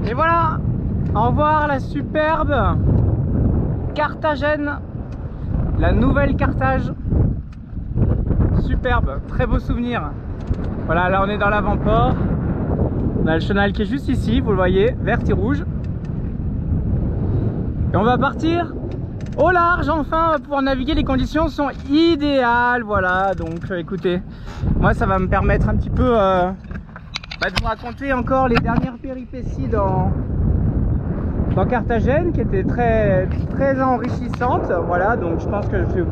Et voilà, au revoir la superbe Carthagène, la nouvelle Carthage. Superbe, très beau souvenir. Voilà, là on est dans l'avant-port. On a le chenal qui est juste ici, vous le voyez, vert et rouge. Et on va partir au large, enfin, on va pouvoir naviguer, les conditions sont idéales, voilà, donc écoutez, moi ça va me permettre un petit peu de vous raconter encore les dernières péripéties dans Carthagène, qui étaient très enrichissantes, voilà, donc je pense que je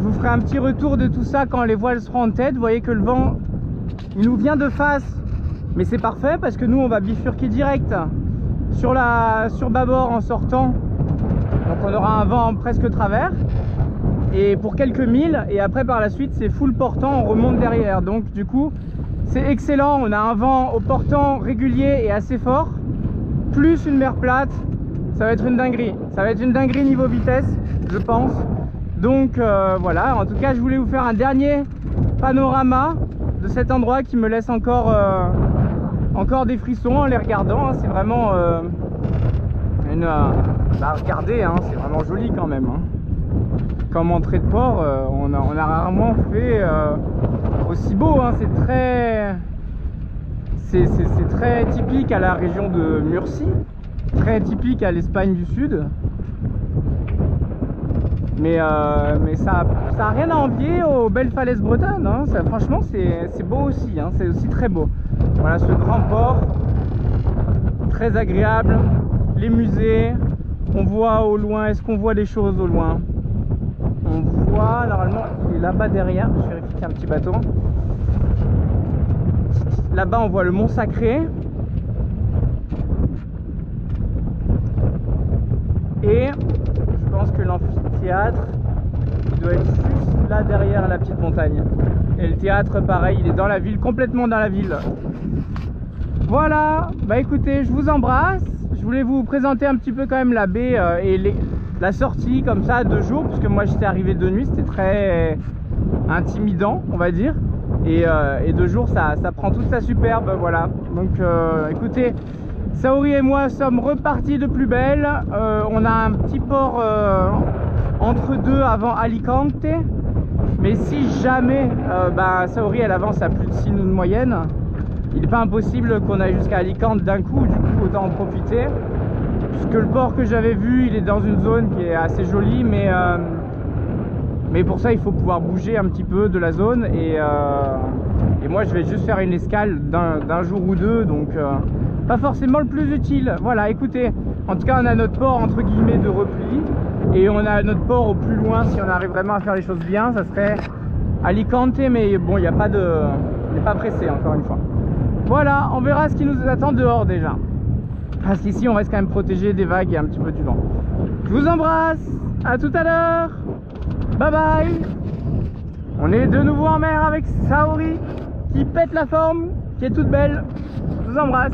vous ferai un petit retour de tout ça quand les voiles seront en tête. Vous voyez que le vent, il nous vient de face, mais c'est parfait parce que nous on va bifurquer direct sur bâbord en sortant. Donc on aura un vent presque travers et pour quelques milles, et après par la suite c'est full portant, on remonte derrière, donc du coup c'est excellent. On a un vent au portant régulier et assez fort, plus une mer plate. Ça va être une dinguerie, ça va être une dinguerie niveau vitesse, je pense. Donc voilà, en tout cas je voulais vous faire un dernier panorama de cet endroit qui me laisse encore des frissons en les regardant, hein. C'est vraiment regardez, hein, c'est vraiment joli quand même, hein. Comme entrée de port, on a rarement fait aussi beau, hein. C'est très typique à la région de Murcie, très typique à l'Espagne du Sud, mais ça a rien à envier aux belles falaises bretonnes, hein. Ça, franchement c'est beau aussi, hein. C'est aussi très beau. Voilà, ce grand port très agréable, les musées, on voit au loin. Est-ce qu'on voit des choses au loin? On voit, normalement il est là-bas derrière, je vérifie qu'il y a un petit bateau. Là-bas on voit le Mont Sacré. Et je pense que l'amphithéâtre doit être juste là derrière la petite montagne. Et le théâtre pareil, il est dans la ville, complètement dans la ville. Voilà, bah écoutez, je vous embrasse. Je voulais vous présenter un petit peu quand même la baie et la sortie comme ça de jour, puisque moi j'étais arrivé de nuit, c'était très intimidant on va dire, et de jour ça prend toute sa superbe, voilà. Donc écoutez, Saori et moi sommes repartis de plus belle. On a un petit port entre deux avant Alicante, mais si jamais Saori elle avance à plus de 6 nœuds de moyenne, il n'est pas impossible qu'on aille jusqu'à Alicante d'un coup, du coup autant en profiter. Puisque le port que j'avais vu, il est dans une zone qui est assez jolie, mais pour ça il faut pouvoir bouger un petit peu de la zone, et moi je vais juste faire une escale d'un jour ou deux, donc pas forcément le plus utile. Voilà, écoutez, en tout cas on a notre port entre guillemets de repli, et on a notre port au plus loin, si on arrive vraiment à faire les choses bien, ça serait Alicante, mais bon, il n'y a pas on n'est pas pressé encore une fois. Voilà, on verra ce qui nous attend dehors déjà, parce qu'ici on reste quand même protégé des vagues et un petit peu du vent. Je vous embrasse, à tout à l'heure, bye bye. On est de nouveau en mer avec Saori qui pète la forme, qui est toute belle. Je vous embrasse.